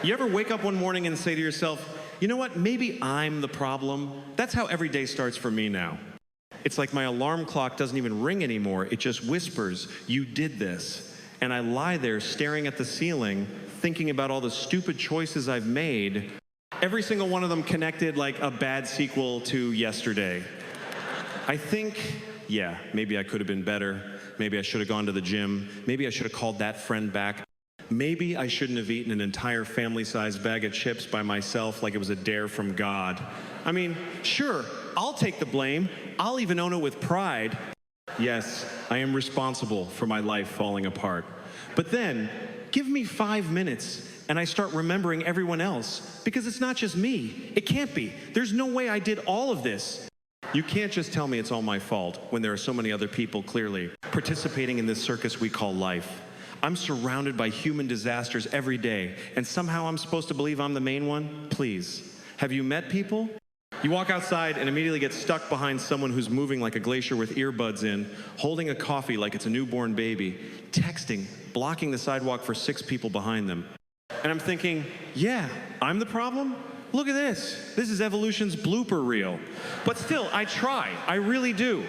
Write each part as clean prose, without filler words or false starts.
You ever wake up one morning and say to yourself, you know what, maybe I'm the problem? That's how every day starts for me now. It's like my alarm clock doesn't even ring anymore. It just whispers, you did this. And I lie there staring at the ceiling, thinking about all the stupid choices I've made. Every single one of them connected like a bad sequel to yesterday. I think, yeah, maybe I could have been better. Maybe I should have gone to the gym. Maybe I should have called that friend back. Maybe I shouldn't have eaten an entire family-sized bag of chips by myself like it was a dare from God. I mean, sure, I'll take the blame. I'll even own it with pride. Yes, I am responsible for my life falling apart. But then, give me 5 minutes and I start remembering everyone else. Because it's not just me. It can't be. There's no way I did all of this. You can't just tell me it's all my fault when there are so many other people clearly participating in this circus we call life. I'm surrounded by human disasters every day, and somehow I'm supposed to believe I'm the main one? Please. Have you met people? You walk outside and immediately get stuck behind someone who's moving like a glacier with earbuds in, holding a coffee like it's a newborn baby, texting, blocking the sidewalk for 6 people behind them. And I'm thinking, yeah, I'm the problem? Look at this. This is evolution's blooper reel. But still, I try. I really do.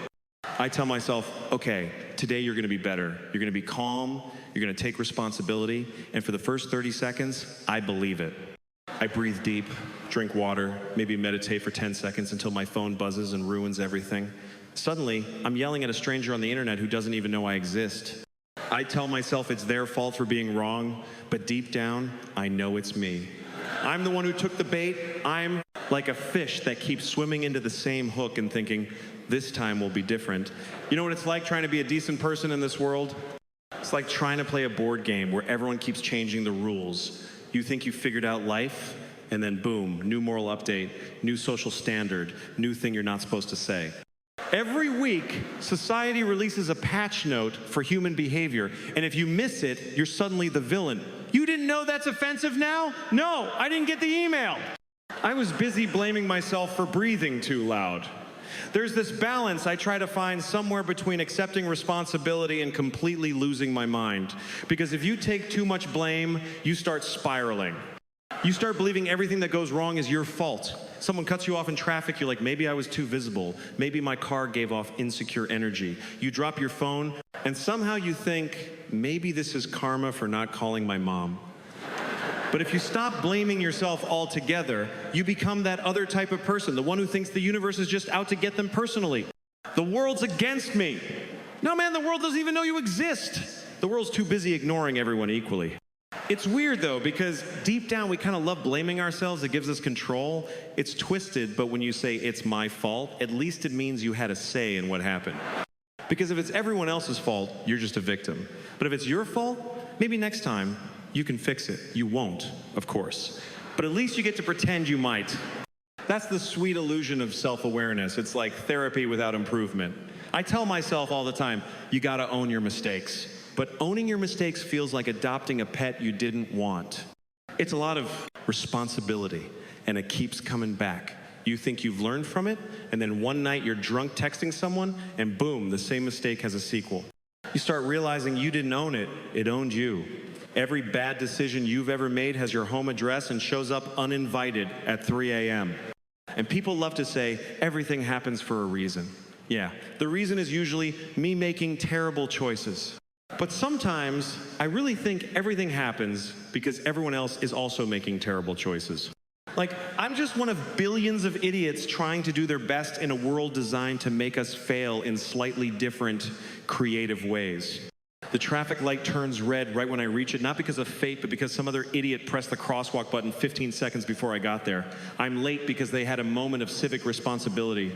I tell myself, okay, today you're going to be better. You're going to be calm. You're going to take responsibility. And for the first 30 seconds, I believe it. I breathe deep, drink water, maybe meditate for 10 seconds until my phone buzzes and ruins everything. Suddenly, I'm yelling at a stranger on the internet who doesn't even know I exist. I tell myself it's their fault for being wrong, but deep down, I know it's me. I'm the one who took the bait. I'm like a fish that keeps swimming into the same hook and thinking, this time will be different. You know what it's like trying to be a decent person in this world? It's like trying to play a board game where everyone keeps changing the rules. You think you figured out life, and then boom, new moral update, new social standard, new thing you're not supposed to say. Every week, society releases a patch note for human behavior, and if you miss it, you're suddenly the villain. You didn't know that's offensive now? No, I didn't get the email. I was busy blaming myself for breathing too loud. There's this balance I try to find somewhere between accepting responsibility and completely losing my mind. Because if you take too much blame, you start spiraling. You start believing everything that goes wrong is your fault. Someone cuts you off in traffic, you're like, maybe I was too visible. Maybe my car gave off insecure energy. You drop your phone, and somehow you think, maybe this is karma for not calling my mom. But if you stop blaming yourself altogether, you become that other type of person, the one who thinks the universe is just out to get them personally. The world's against me. No, man, the world doesn't even know you exist. The world's too busy ignoring everyone equally. It's weird, though, because deep down we kind of love blaming ourselves. It gives us control. It's twisted, but when you say it's my fault, at least it means you had a say in what happened. Because if it's everyone else's fault, you're just a victim. But if it's your fault, maybe next time, you can fix it. You won't, of course. But at least you get to pretend you might. That's the sweet illusion of self-awareness. It's like therapy without improvement. I tell myself all the time, you gotta own your mistakes. But owning your mistakes feels like adopting a pet you didn't want. It's a lot of responsibility, and it keeps coming back. You think you've learned from it, and then one night you're drunk texting someone, and boom, the same mistake has a sequel. You start realizing you didn't own it, it owned you. Every bad decision you've ever made has your home address and shows up uninvited at 3 a.m. And people love to say, everything happens for a reason. Yeah, the reason is usually me making terrible choices. But sometimes, I really think everything happens because everyone else is also making terrible choices. Like, I'm just one of billions of idiots trying to do their best in a world designed to make us fail in slightly different, creative ways. The traffic light turns red right when I reach it, not because of fate, but because some other idiot pressed the crosswalk button 15 seconds before I got there. I'm late because they had a moment of civic responsibility.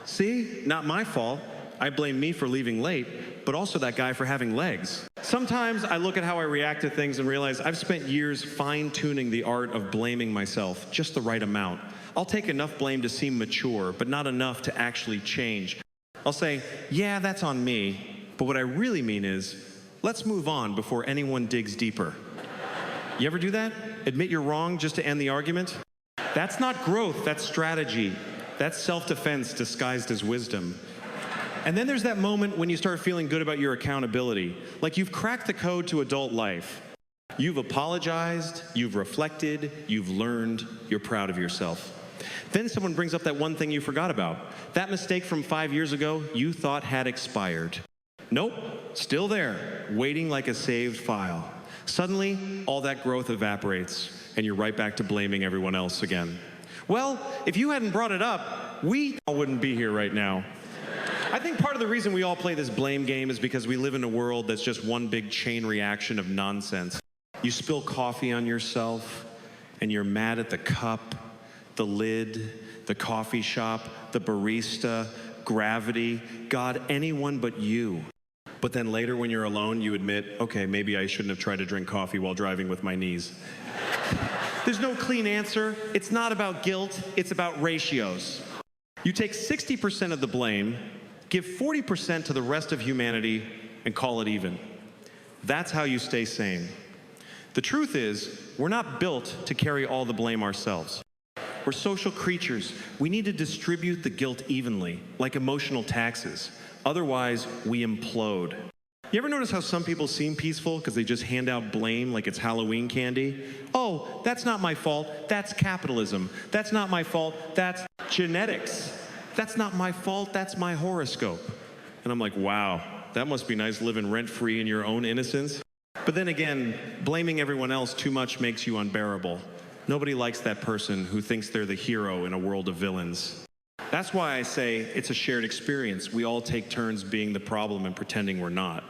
See? Not my fault. I blame me for leaving late, but also that guy for having legs. Sometimes I look at how I react to things and realize I've spent years fine-tuning the art of blaming myself, just the right amount. I'll take enough blame to seem mature, but not enough to actually change. I'll say, yeah, that's on me, but what I really mean is, let's move on before anyone digs deeper. You ever do that? Admit you're wrong just to end the argument? That's not growth, that's strategy. That's self-defense disguised as wisdom. And then there's that moment when you start feeling good about your accountability, like you've cracked the code to adult life. You've apologized, you've reflected, you've learned, you're proud of yourself. Then someone brings up that one thing you forgot about. That mistake from 5 years ago you thought had expired. Nope, still there, waiting like a saved file. Suddenly, all that growth evaporates, and you're right back to blaming everyone else again. Well, if you hadn't brought it up, we all wouldn't be here right now. I think part of the reason we all play this blame game is because we live in a world that's just one big chain reaction of nonsense. You spill coffee on yourself, and you're mad at the cup, the lid, the coffee shop, the barista, gravity, God, anyone but you. But then later when you're alone, you admit, okay, maybe I shouldn't have tried to drink coffee while driving with my knees. There's no clean answer. It's not about guilt, it's about ratios. You take 60% of the blame, give 40% to the rest of humanity, and call it even. That's how you stay sane. The truth is, we're not built to carry all the blame ourselves. We're social creatures. We need to distribute the guilt evenly, like emotional taxes. Otherwise, we implode. You ever notice how some people seem peaceful because they just hand out blame like it's Halloween candy? Oh, that's not my fault. That's capitalism. That's not my fault. That's genetics. That's not my fault. That's my horoscope. And I'm like, wow, that must be nice living rent-free in your own innocence. But then again, blaming everyone else too much makes you unbearable. Nobody likes that person who thinks they're the hero in a world of villains. That's why I say it's a shared experience. We all take turns being the problem and pretending we're not.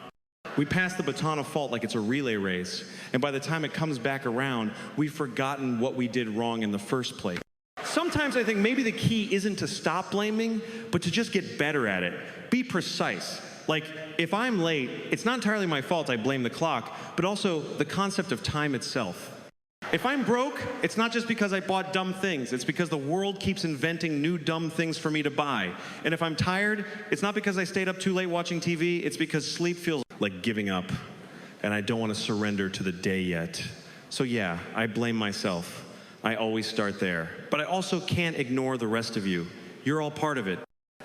We pass the baton of fault like it's a relay race, and by the time it comes back around, we've forgotten what we did wrong in the first place. Sometimes I think maybe the key isn't to stop blaming, but to just get better at it. Be precise. Like, if I'm late, it's not entirely my fault I blame the clock, but also the concept of time itself. If I'm broke, it's not just because I bought dumb things, it's because the world keeps inventing new dumb things for me to buy. And if I'm tired, it's not because I stayed up too late watching TV, it's because sleep feels like giving up, and I don't want to surrender to the day yet. So yeah, I blame myself. I always start there. But I also can't ignore the rest of you. You're all part of it.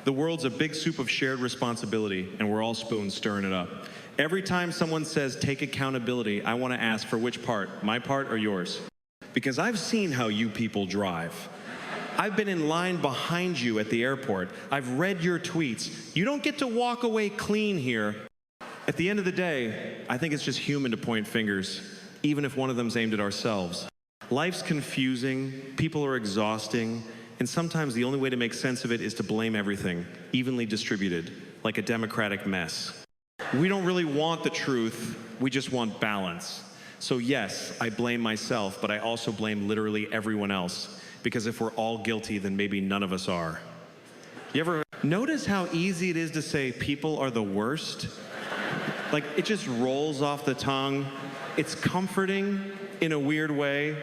The world's a big soup of shared responsibility, and we're all spoons stirring it up. Every time someone says, take accountability, I want to ask for which part, my part or yours? Because I've seen how you people drive. I've been in line behind you at the airport. I've read your tweets. You don't get to walk away clean here. At the end of the day, I think it's just human to point fingers, even if one of them's aimed at ourselves. Life's confusing, people are exhausting, and sometimes the only way to make sense of it is to blame everything, evenly distributed, like a democratic mess. We don't really want the truth, we just want balance. So yes, I blame myself, but I also blame literally everyone else, because if we're all guilty, then maybe none of us are. You ever notice how easy it is to say people are the worst? Like, it just rolls off the tongue. It's comforting in a weird way.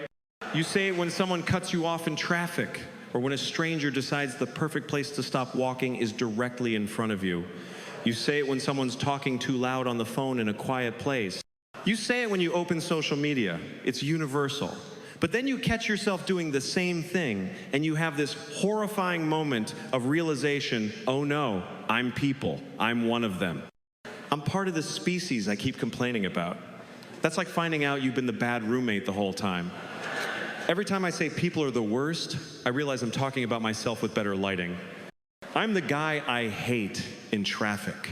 You say it when someone cuts you off in traffic, or when a stranger decides the perfect place to stop walking is directly in front of you. You say it when someone's talking too loud on the phone in a quiet place. You say it when you open social media. It's universal. But then you catch yourself doing the same thing, and you have this horrifying moment of realization, oh no, I'm people. I'm one of them. I'm part of the species I keep complaining about. That's like finding out you've been the bad roommate the whole time. Every time I say people are the worst, I realize I'm talking about myself with better lighting. I'm the guy I hate in traffic.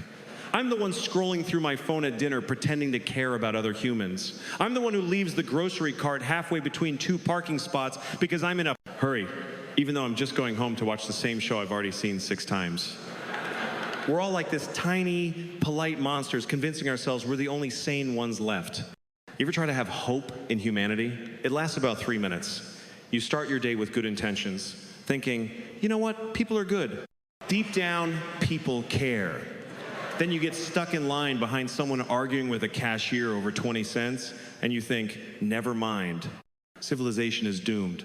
I'm the one scrolling through my phone at dinner pretending to care about other humans. I'm the one who leaves the grocery cart halfway between two parking spots because I'm in a hurry, even though I'm just going home to watch the same show I've already seen 6 times. We're all like this tiny, polite monsters convincing ourselves we're the only sane ones left. You ever try to have hope in humanity? It lasts about 3 minutes. You start your day with good intentions, thinking, you know what, people are good. Deep down, people care. Then you get stuck in line behind someone arguing with a cashier over 20 cents, and you think, never mind, civilization is doomed.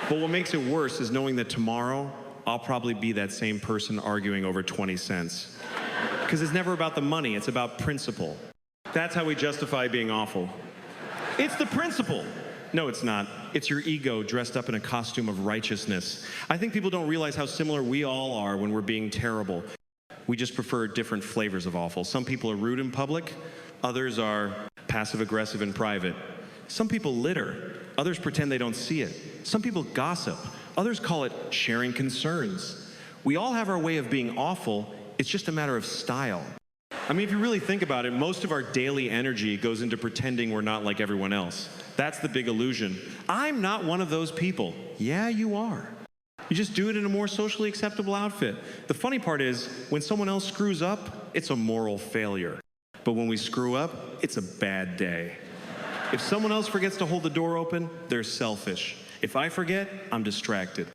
But what makes it worse is knowing that tomorrow, I'll probably be that same person arguing over 20 cents. Because it's never about the money, it's about principle. That's how we justify being awful. It's the principle. No, it's not. It's your ego dressed up in a costume of righteousness. I think people don't realize how similar we all are when we're being terrible. We just prefer different flavors of awful. Some people are rude in public, others are passive-aggressive in private. Some people litter. Others pretend they don't see it. Some people gossip. Others call it sharing concerns. We all have our way of being awful. It's just a matter of style. I mean, if you really think about it, most of our daily energy goes into pretending we're not like everyone else. That's the big illusion. I'm not one of those people. Yeah, you are. You just do it in a more socially acceptable outfit. The funny part is, when someone else screws up, it's a moral failure. But when we screw up, it's a bad day. If someone else forgets to hold the door open, they're selfish. If I forget, I'm distracted.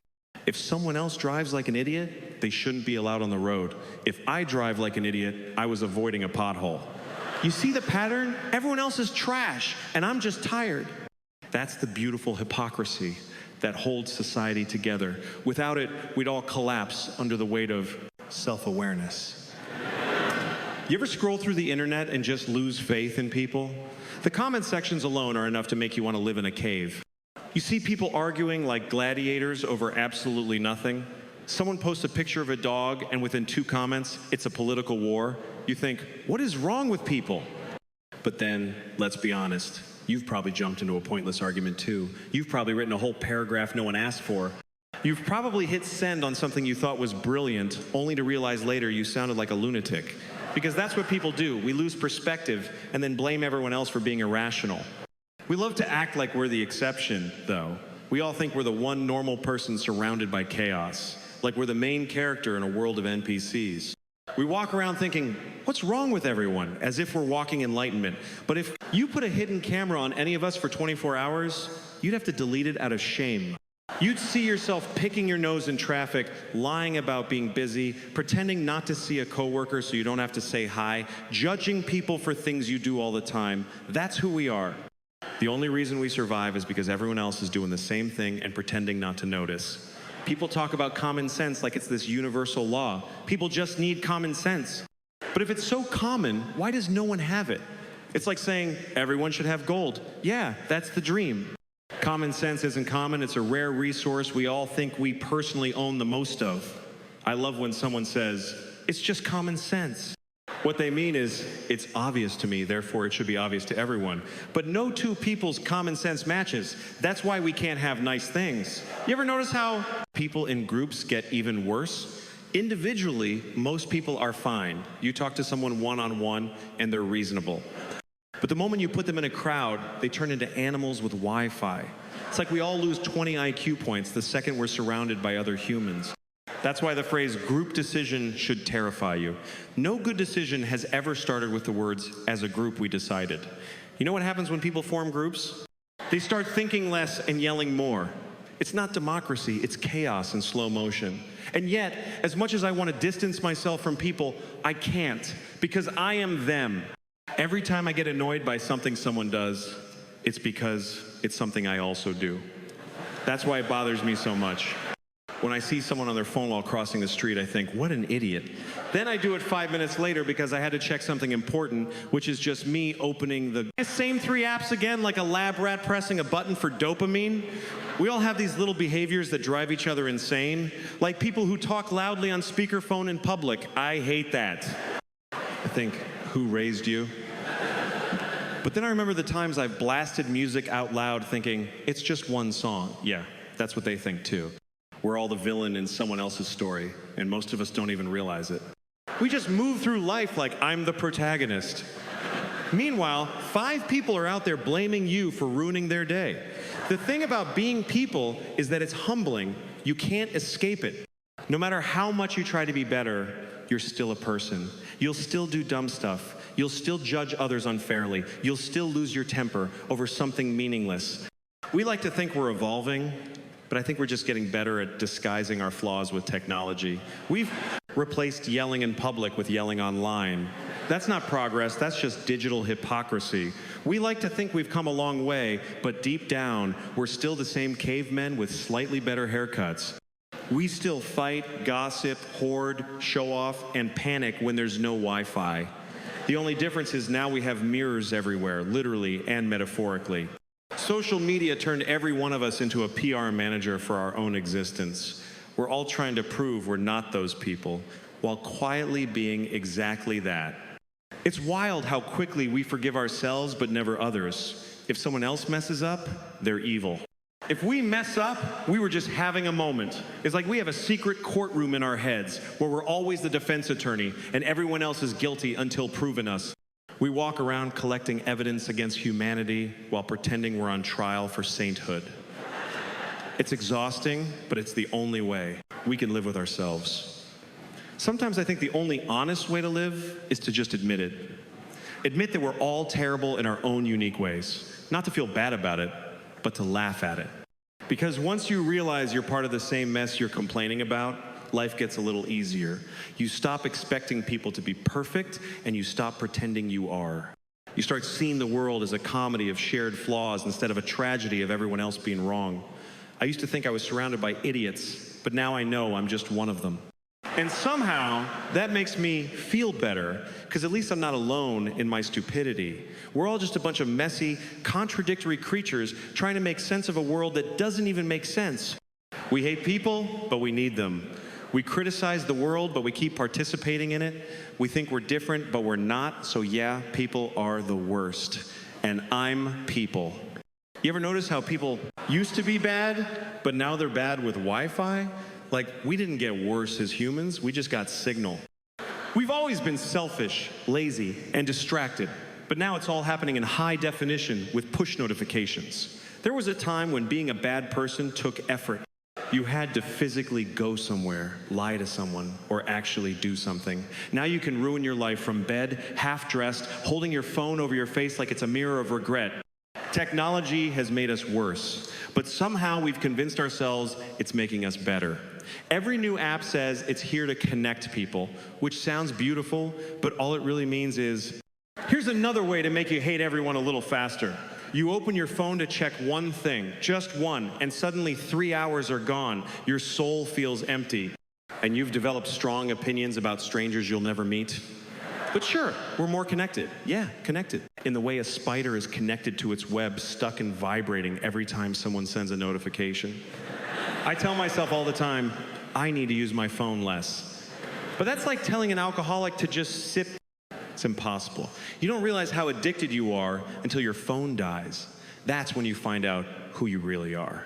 If someone else drives like an idiot, they shouldn't be allowed on the road. If I drive like an idiot, I was avoiding a pothole. You see the pattern? Everyone else is trash, and I'm just tired. That's the beautiful hypocrisy that holds society together. Without it, we'd all collapse under the weight of self-awareness. You ever scroll through the internet and just lose faith in people? The comment sections alone are enough to make you want to live in a cave. You see people arguing like gladiators over absolutely nothing. Someone posts a picture of a dog, and within 2 comments, it's a political war. You think, what is wrong with people? But then, let's be honest, you've probably jumped into a pointless argument too. You've probably written a whole paragraph no one asked for. You've probably hit send on something you thought was brilliant, only to realize later you sounded like a lunatic. Because that's what people do. We lose perspective and then blame everyone else for being irrational. We love to act like we're the exception, though. We all think we're the one normal person surrounded by chaos, like we're the main character in a world of NPCs. We walk around thinking, what's wrong with everyone? As if we're walking enlightenment. But if you put a hidden camera on any of us for 24 hours, you'd have to delete it out of shame. You'd see yourself picking your nose in traffic, lying about being busy, pretending not to see a coworker so you don't have to say hi, judging people for things you do all the time. That's who we are. The only reason we survive is because everyone else is doing the same thing and pretending not to notice. People talk about common sense like it's this universal law. People just need common sense. But if it's so common, why does no one have it? It's like saying everyone should have gold. Yeah, that's the dream. Common sense isn't common. It's a rare resource we all think we personally own the most of. I love when someone says, it's just common sense. What they mean is, it's obvious to me, therefore it should be obvious to everyone. But no 2 people's common sense matches. That's why we can't have nice things. You ever notice how people in groups get even worse? Individually, most people are fine. You talk to someone one-on-one, and they're reasonable. But the moment you put them in a crowd, they turn into animals with Wi-Fi. It's like we all lose 20 IQ points the second we're surrounded by other humans. That's why the phrase group decision should terrify you. No good decision has ever started with the words, as a group we decided. You know what happens when people form groups? They start thinking less and yelling more. It's not democracy, it's chaos in slow motion. And yet, as much as I want to distance myself from people, I can't, because I am them. Every time I get annoyed by something someone does, it's because it's something I also do. That's why it bothers me so much. When I see someone on their phone while crossing the street, I think, what an idiot. Then I do it 5 minutes later because I had to check something important, which is just me opening the same 3 apps again, like a lab rat pressing a button for dopamine. We all have these little behaviors that drive each other insane, like people who talk loudly on speakerphone in public. I hate that. I think, who raised you? But then I remember the times I've blasted music out loud thinking, it's just one song. Yeah, that's what they think too. We're all the villain in someone else's story, and most of us don't even realize it. We just move through life like I'm the protagonist. Meanwhile, 5 people are out there blaming you for ruining their day. The thing about being people is that it's humbling. You can't escape it. No matter how much you try to be better, you're still a person. You'll still do dumb stuff. You'll still judge others unfairly. You'll still lose your temper over something meaningless. We like to think we're evolving, but I think we're just getting better at disguising our flaws with technology. We've replaced yelling in public with yelling online. That's not progress, that's just digital hypocrisy. We like to think we've come a long way, but deep down, we're still the same cavemen with slightly better haircuts. We still fight, gossip, hoard, show off, and panic when there's no Wi-Fi. The only difference is now we have mirrors everywhere, literally and metaphorically. Social media turned every one of us into a PR manager for our own existence. We're all trying to prove we're not those people, while quietly being exactly that. It's wild how quickly we forgive ourselves but never others. If someone else messes up, they're evil. If we mess up, we were just having a moment. It's like we have a secret courtroom in our heads where we're always the defense attorney and everyone else is guilty until proven us. We walk around collecting evidence against humanity while pretending we're on trial for sainthood. It's exhausting, but it's the only way we can live with ourselves. Sometimes I think the only honest way to live is to just admit it. Admit that we're all terrible in our own unique ways. Not to feel bad about it, but to laugh at it. Because once you realize you're part of the same mess you're complaining about, life gets a little easier. You stop expecting people to be perfect, and you stop pretending you are. You start seeing the world as a comedy of shared flaws instead of a tragedy of everyone else being wrong. I used to think I was surrounded by idiots, but now I know I'm just one of them. And somehow, that makes me feel better, because at least I'm not alone in my stupidity. We're all just a bunch of messy, contradictory creatures trying to make sense of a world that doesn't even make sense. We hate people, but we need them. We criticize the world, but we keep participating in it. We think we're different, but we're not. So yeah, people are the worst. And I'm people. You ever notice how people used to be bad, but now they're bad with Wi-Fi? Like, we didn't get worse as humans, we just got signal. We've always been selfish, lazy, and distracted, but now it's all happening in high definition with push notifications. There was a time when being a bad person took effort. You had to physically go somewhere, lie to someone, or actually do something. Now you can ruin your life from bed, half-dressed, holding your phone over your face like it's a mirror of regret. Technology has made us worse, but somehow we've convinced ourselves it's making us better. Every new app says it's here to connect people, which sounds beautiful, but all it really means is, here's another way to make you hate everyone a little faster. You open your phone to check one thing, just one, and suddenly 3 hours are gone. Your soul feels empty, and you've developed strong opinions about strangers you'll never meet. But sure, we're more connected. Yeah, connected. In the way a spider is connected to its web, stuck and vibrating every time someone sends a notification. I tell myself all the time, I need to use my phone less. But that's like telling an alcoholic to just sip. It's impossible. You don't realize how addicted you are until your phone dies. That's when you find out who you really are.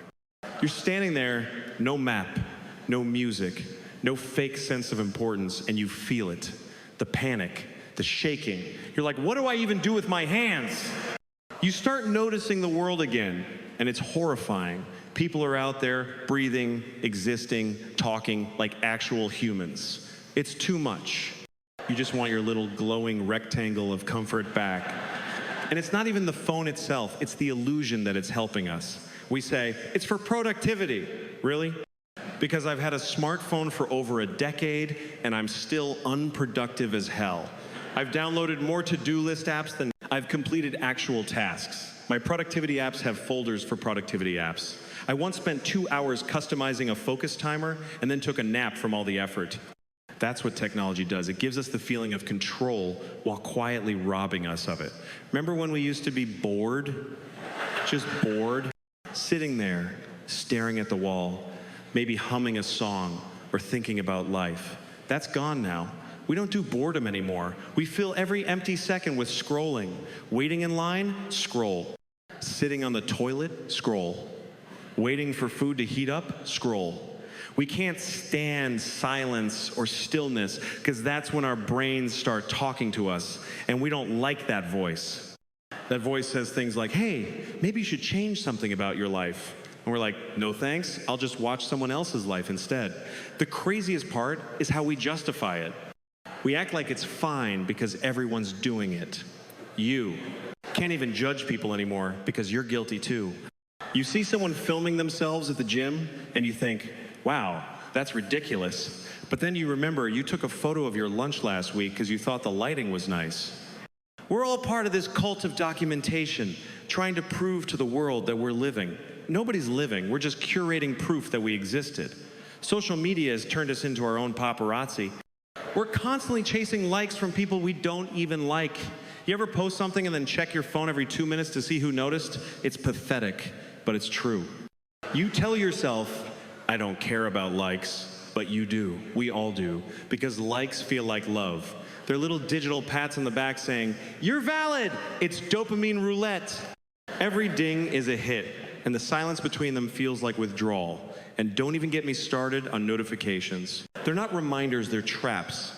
You're standing there, no map, no music, no fake sense of importance, and you feel it. The panic, the shaking. You're like, what do I even do with my hands? You start noticing the world again, and it's horrifying. People are out there breathing, existing, talking like actual humans. It's too much. You just want your little glowing rectangle of comfort back. And it's not even the phone itself, it's the illusion that it's helping us. We say, it's for productivity. Really? Because I've had a smartphone for over a decade, and I'm still unproductive as hell. I've downloaded more to-do list apps than I've completed actual tasks. My productivity apps have folders for productivity apps. I once spent 2 hours customizing a focus timer and then took a nap from all the effort. That's what technology does. It gives us the feeling of control while quietly robbing us of it. Remember when we used to be bored? Just bored? Sitting there, staring at the wall, maybe humming a song or thinking about life. That's gone now. We don't do boredom anymore. We fill every empty second with scrolling. Waiting in line? Scroll. Sitting on the toilet? Scroll. Waiting for food to heat up? Scroll. We can't stand silence or stillness because that's when our brains start talking to us, and we don't like that voice. That voice says things like, hey, maybe you should change something about your life. And we're like, no thanks, I'll just watch someone else's life instead. The craziest part is how we justify it. We act like it's fine because everyone's doing it. You can't even judge people anymore because you're guilty too. You see someone filming themselves at the gym and you think, wow, that's ridiculous. But then you remember you took a photo of your lunch last week because you thought the lighting was nice. We're all part of this cult of documentation, trying to prove to the world that we're living. Nobody's living, we're just curating proof that we existed. Social media has turned us into our own paparazzi. We're constantly chasing likes from people we don't even like. You ever post something and then check your phone every 2 minutes to see who noticed? It's pathetic, but it's true. You tell yourself, I don't care about likes. but you do. We all do. Because likes feel like love. They're little digital pats on the back saying, "You're valid!" It's dopamine roulette. Every ding is a hit, and the silence between them feels like withdrawal. And don't even get me started on notifications. They're not reminders, they're traps.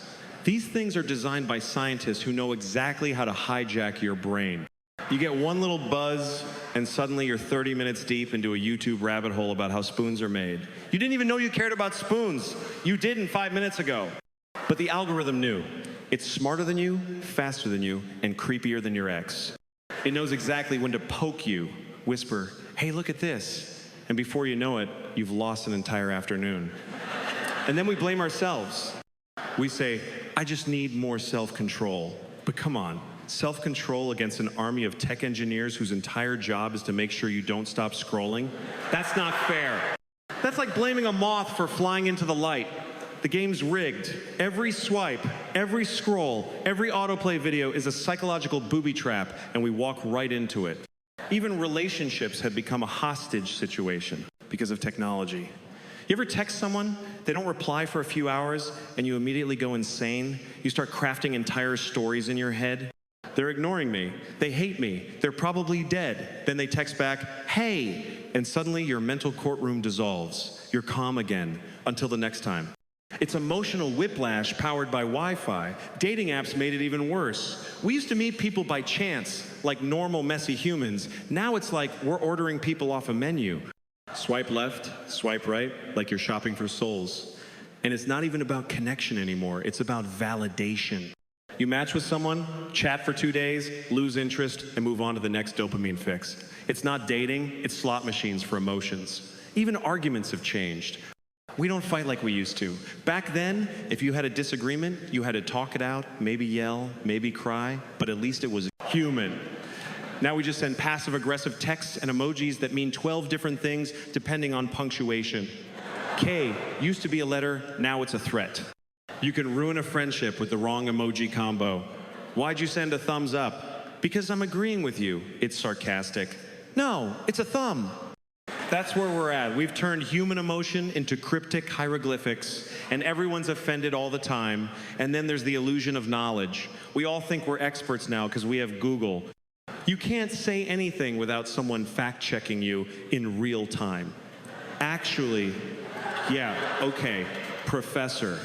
These things are designed by scientists who know exactly how to hijack your brain. You get one little buzz, and suddenly you're 30 minutes deep into a YouTube rabbit hole about how spoons are made. You didn't even know you cared about spoons. You didn't 5 minutes ago. But the algorithm knew. It's smarter than you, faster than you, and creepier than your ex. It knows exactly when to poke you, whisper, "Hey, look at this." And before you know it, you've lost an entire afternoon. And then we blame ourselves. We say, "I just need more self-control." But come on, self-control against an army of tech engineers whose entire job is to make sure you don't stop scrolling? That's not fair. That's like blaming a moth for flying into the light. The game's rigged. Every swipe, every scroll, every autoplay video is a psychological booby trap, and we walk right into it. Even relationships have become a hostage situation because of technology. You ever text someone, they don't reply for a few hours, and you immediately go insane? You start crafting entire stories in your head. They're ignoring me. They hate me. They're probably dead. Then they text back, "Hey," and suddenly your mental courtroom dissolves. You're calm again until the next time. It's emotional whiplash powered by Wi-Fi. Dating apps made it even worse. We used to meet people by chance, like normal, messy humans. Now it's like we're ordering people off a menu. Swipe left, swipe right, like you're shopping for souls. And it's not even about connection anymore. It's about validation. You match with someone, chat for 2 days, lose interest, and move on to the next dopamine fix. It's not dating, it's slot machines for emotions. Even arguments have changed. We don't fight like we used to. Back then, if you had a disagreement, you had to talk it out, maybe yell, maybe cry, but at least it was human. Now we just send passive-aggressive texts and emojis that mean 12 different things depending on punctuation. K used to be a letter, now it's a threat. You can ruin a friendship with the wrong emoji combo. Why'd you send a thumbs up? Because I'm agreeing with you. It's sarcastic. No, it's a thumb. That's where we're at. We've turned human emotion into cryptic hieroglyphics, and everyone's offended all the time. And then there's the illusion of knowledge. We all think we're experts now because we have Google. You can't say anything without someone fact-checking you in real time. Actually, yeah, okay, professor.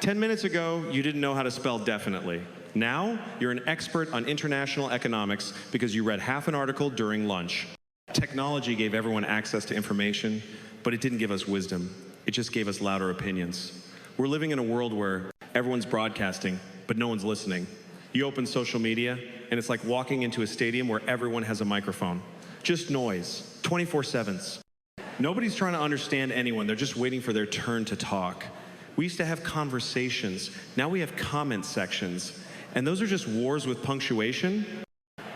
10 minutes ago, you didn't know how to spell definitely. Now, you're an expert on international economics because you read half an article during lunch. Technology gave everyone access to information, but it didn't give us wisdom. It just gave us louder opinions. We're living in a world where everyone's broadcasting, but no one's listening. You open social media, and it's like walking into a stadium where everyone has a microphone. Just noise, 24/7s. Nobody's trying to understand anyone. They're just waiting for their turn to talk. We used to have conversations. Now we have comment sections. And those are just wars with punctuation.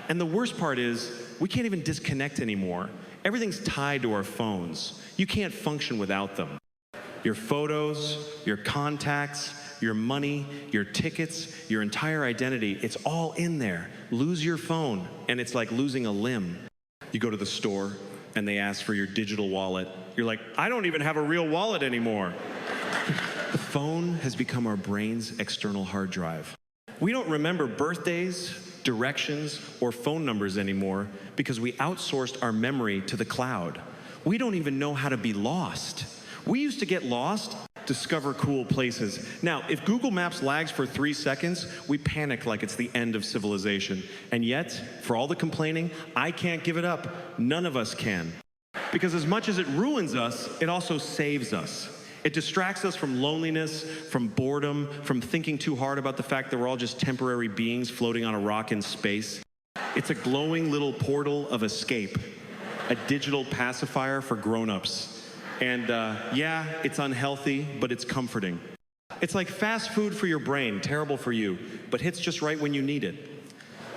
And the worst part is, we can't even disconnect anymore. Everything's tied to our phones. You can't function without them. Your photos, your contacts, your money, your tickets, your entire identity, it's all in there. Lose your phone, and it's like losing a limb. You go to the store, and they ask for your digital wallet. You're like, I don't even have a real wallet anymore. The phone has become our brain's external hard drive. We don't remember birthdays, directions, or phone numbers anymore because we outsourced our memory to the cloud. We don't even know how to be lost. We used to get lost, discover cool places. Now, if Google Maps lags for 3 seconds, we panic like it's the end of civilization. And yet, for all the complaining, I can't give it up. None of us can. Because as much as it ruins us, it also saves us. It distracts us from loneliness, from boredom, from thinking too hard about the fact that we're all just temporary beings floating on a rock in space. It's a glowing little portal of escape, a digital pacifier for grown-ups. And yeah, it's unhealthy, but it's comforting. It's like fast food for your brain, terrible for you, but hits just right when you need it.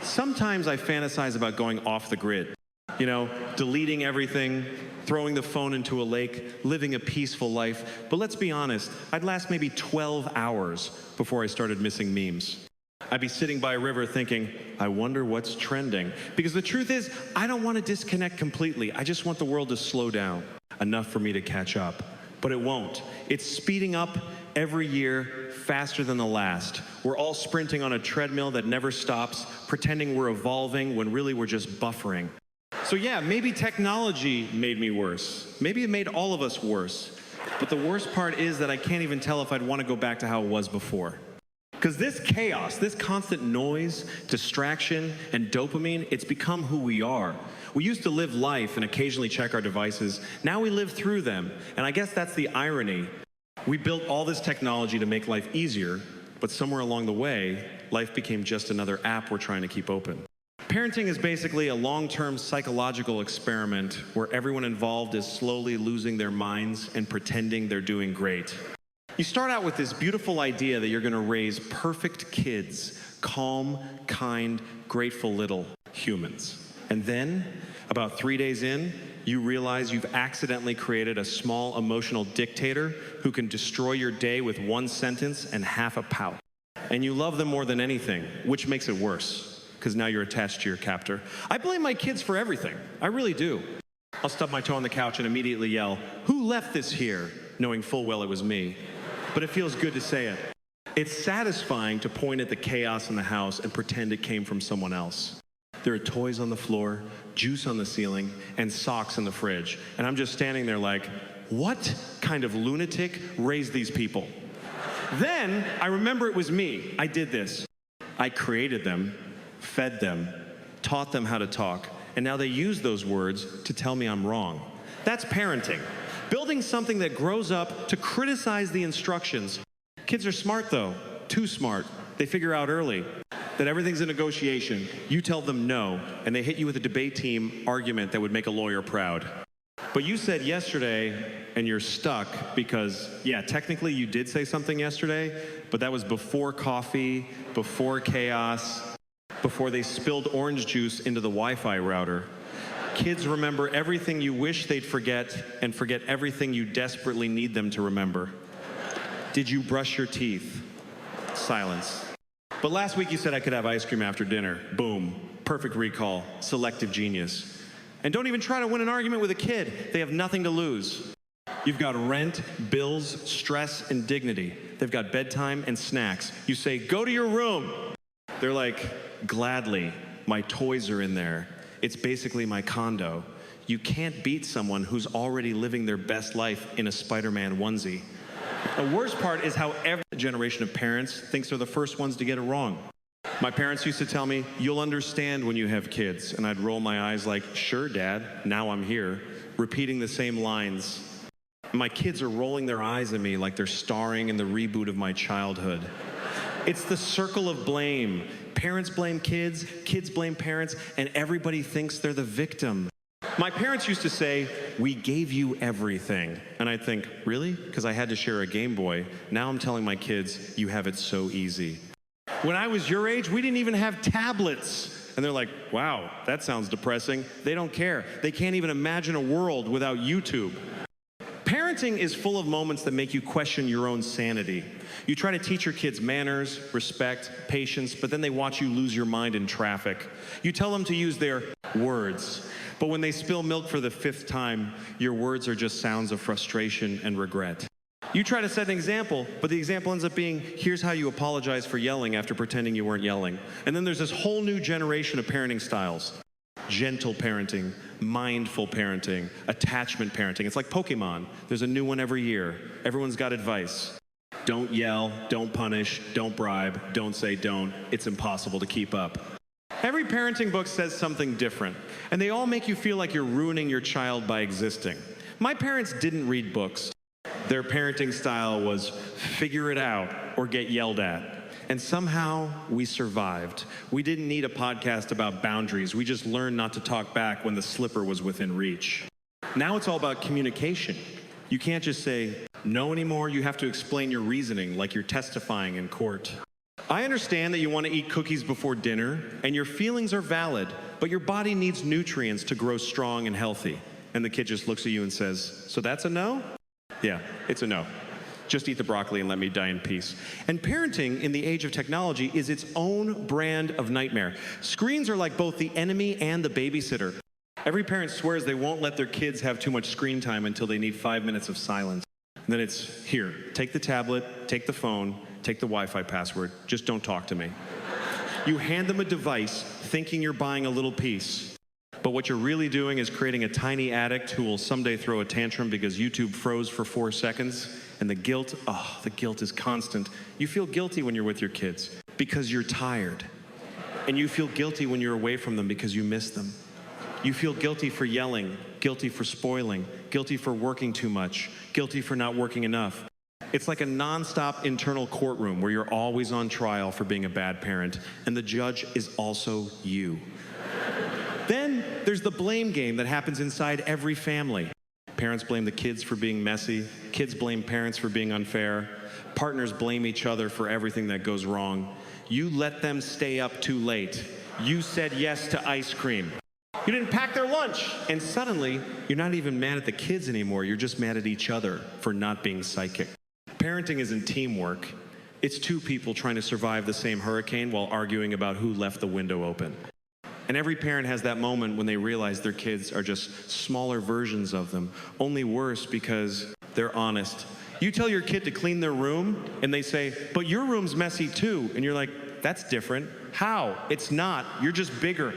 Sometimes I fantasize about going off the grid. You know, deleting everything, throwing the phone into a lake, living a peaceful life. But let's be honest, I'd last maybe 12 hours before I started missing memes. I'd be sitting by a river thinking, I wonder what's trending. Because the truth is, I don't want to disconnect completely. I just want the world to slow down, enough for me to catch up. but it won't. It's speeding up every year faster than the last. We're all sprinting on a treadmill that never stops, pretending we're evolving when really we're just buffering. So yeah, maybe technology made me worse. Maybe it made all of us worse. But the worst part is that I can't even tell if I'd want to go back to how it was before. Because this chaos, this constant noise, distraction, and dopamine, it's become who we are. We used to live life and occasionally check our devices. Now we live through them. And I guess that's the irony. We built all this technology to make life easier, but somewhere along the way, life became just another app we're trying to keep open. Parenting is basically a long-term psychological experiment where everyone involved is slowly losing their minds and pretending they're doing great. You start out with this beautiful idea that you're going to raise perfect kids, calm, kind, grateful little humans. And then, about 3 days in, you realize you've accidentally created a small emotional dictator who can destroy your day with one sentence and half a pout. And you love them more than anything, which makes it worse, because now you're attached to your captor. I blame my kids for everything. I really do. I'll stub my toe on the couch and immediately yell, "Who left this here?" knowing full well it was me. But it feels good to say it. It's satisfying to point at the chaos in the house and pretend it came from someone else. There are toys on the floor, juice on the ceiling, and socks in the fridge. And I'm just standing there like, what kind of lunatic raised these people? Then I remember it was me. I did this. I created them, fed them, taught them how to talk, and now they use those words to tell me I'm wrong. That's parenting. Building something that grows up to criticize the instructions. Kids are smart though, too smart. They figure out early that everything's a negotiation. You tell them no, and they hit you with a debate team argument that would make a lawyer proud. But you said yesterday, and you're stuck because, yeah, technically you did say something yesterday, but that was before coffee, before chaos, before they spilled orange juice into the Wi-Fi router. Kids remember everything you wish they'd forget and forget everything you desperately need them to remember. Did you brush your teeth? Silence. But last week you said I could have ice cream after dinner. Boom. Perfect recall. Selective genius. And don't even try to win an argument with a kid. They have nothing to lose. You've got rent, bills, stress, and dignity. They've got bedtime and snacks. You say, go to your room. They're like, gladly. My toys are in there. It's basically my condo. You can't beat someone who's already living their best life in a Spider-Man onesie. The worst part is how every generation of parents thinks they're the first ones to get it wrong. My parents used to tell me, you'll understand when you have kids. And I'd roll my eyes like, sure, Dad, now I'm here, repeating the same lines. My kids are rolling their eyes at me like they're starring in the reboot of my childhood. It's the circle of blame. Parents blame kids, kids blame parents, and everybody thinks they're the victim. My parents used to say, we gave you everything. And I'd think, really? Because I had to share a Game Boy. Now I'm telling my kids, you have it so easy. When I was your age, we didn't even have tablets. And they're like, wow, that sounds depressing. They don't care. They can't even imagine a world without YouTube. Parenting is full of moments that make you question your own sanity. You try to teach your kids manners, respect, patience, but then they watch you lose your mind in traffic. You tell them to use their words, but when they spill milk for the 5th time, your words are just sounds of frustration and regret. You try to set an example, but the example ends up being, here's how you apologize for yelling after pretending you weren't yelling. And then there's this whole new generation of parenting styles. Gentle parenting, mindful parenting, attachment parenting. It's like Pokemon. There's a new one every year. Everyone's got advice. Don't yell, don't punish, don't bribe, don't say don't. It's impossible to keep up. Every parenting book says something different, and they all make you feel like you're ruining your child by existing. My parents didn't read books. Their parenting style was figure it out or get yelled at. And somehow we survived. We didn't need a podcast about boundaries. We just learned not to talk back when the slipper was within reach. Now it's all about communication. You can't just say no anymore. You have to explain your reasoning like you're testifying in court. I understand that you want to eat cookies before dinner, and your feelings are valid, but your body needs nutrients to grow strong and healthy. And the kid just looks at you and says, so that's a no? Yeah, it's a no. Just eat the broccoli and let me die in peace. And parenting in the age of technology is its own brand of nightmare. Screens are like both the enemy and the babysitter. Every parent swears they won't let their kids have too much screen time until they need 5 minutes of silence. And then it's, here, take the tablet, take the phone, take the Wi-Fi password, just don't talk to me. You hand them a device thinking you're buying a little piece. But what you're really doing is creating a tiny addict who will someday throw a tantrum because YouTube froze for 4 seconds. And the guilt is constant. You feel guilty when you're with your kids because you're tired. And you feel guilty when you're away from them because you miss them. You feel guilty for yelling, guilty for spoiling, guilty for working too much, guilty for not working enough. It's like a nonstop internal courtroom where you're always on trial for being a bad parent, and the judge is also you. Then there's the blame game that happens inside every family. Parents blame the kids for being messy, kids blame parents for being unfair, partners blame each other for everything that goes wrong. You let them stay up too late. You said yes to ice cream. You didn't pack their lunch. And suddenly, you're not even mad at the kids anymore. You're just mad at each other for not being psychic. Parenting isn't teamwork. It's two people trying to survive the same hurricane while arguing about who left the window open. And every parent has that moment when they realize their kids are just smaller versions of them, only worse because they're honest. You tell your kid to clean their room, and they say, but your room's messy too. And you're like, that's different. How? It's not. You're just bigger.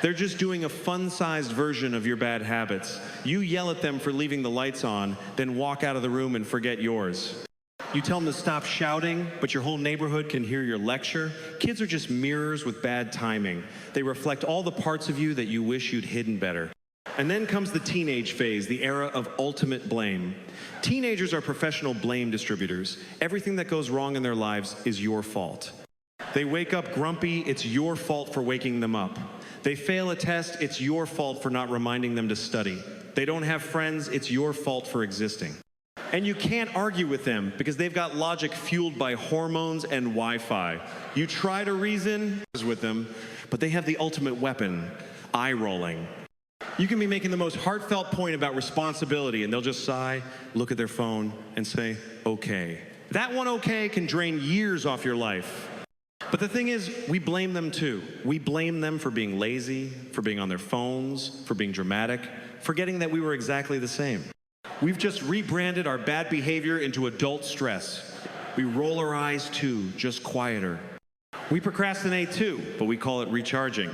They're just doing a fun-sized version of your bad habits. You yell at them for leaving the lights on, then walk out of the room and forget yours. You tell them to stop shouting, but your whole neighborhood can hear your lecture. Kids are just mirrors with bad timing. They reflect all the parts of you that you wish you'd hidden better. And then comes the teenage phase, the era of ultimate blame. Teenagers are professional blame distributors. Everything that goes wrong in their lives is your fault. They wake up grumpy, it's your fault for waking them up. They fail a test, it's your fault for not reminding them to study. They don't have friends, it's your fault for existing. And you can't argue with them because they've got logic fueled by hormones and Wi-Fi. You try to reason with them, but they have the ultimate weapon, eye rolling. You can be making the most heartfelt point about responsibility and they'll just sigh, look at their phone, and say, okay. That one okay can drain years off your life. But the thing is, we blame them too. We blame them for being lazy, for being on their phones, for being dramatic, forgetting that we were exactly the same. We've just rebranded our bad behavior into adult stress. We roll our eyes too, just quieter. We procrastinate too, but we call it recharging.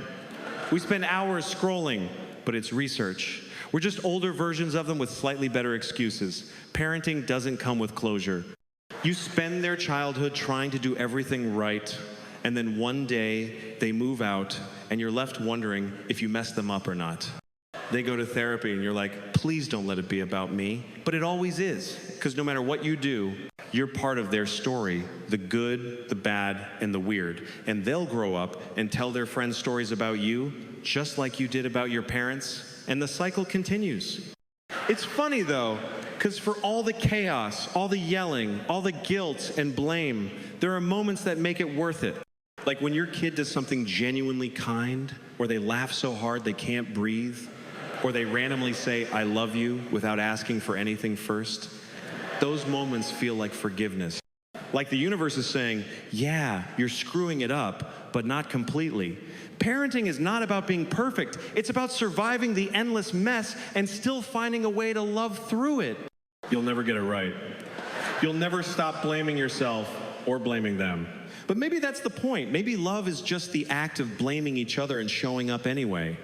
We spend hours scrolling, but it's research. We're just older versions of them with slightly better excuses. Parenting doesn't come with closure. You spend their childhood trying to do everything right, and then one day they move out and you're left wondering if you messed them up or not. They go to therapy and you're like, please don't let it be about me. But it always is, because no matter what you do, you're part of their story, the good, the bad, and the weird. And they'll grow up and tell their friends stories about you, just like you did about your parents, and the cycle continues. It's funny though, because for all the chaos, all the yelling, all the guilt and blame, there are moments that make it worth it. Like when your kid does something genuinely kind, or they laugh so hard they can't breathe, or they randomly say, I love you, without asking for anything first. Those moments feel like forgiveness. Like the universe is saying, yeah, you're screwing it up, but not completely. Parenting is not about being perfect. It's about surviving the endless mess and still finding a way to love through it. You'll never get it right. You'll never stop blaming yourself or blaming them. But maybe that's the point. Maybe love is just the act of blaming each other and showing up anyway.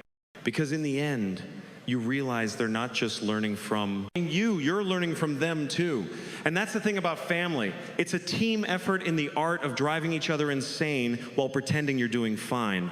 Because in the end, you realize they're not just learning from you, you're learning from them too. And that's the thing about family. It's a team effort in the art of driving each other insane while pretending you're doing fine.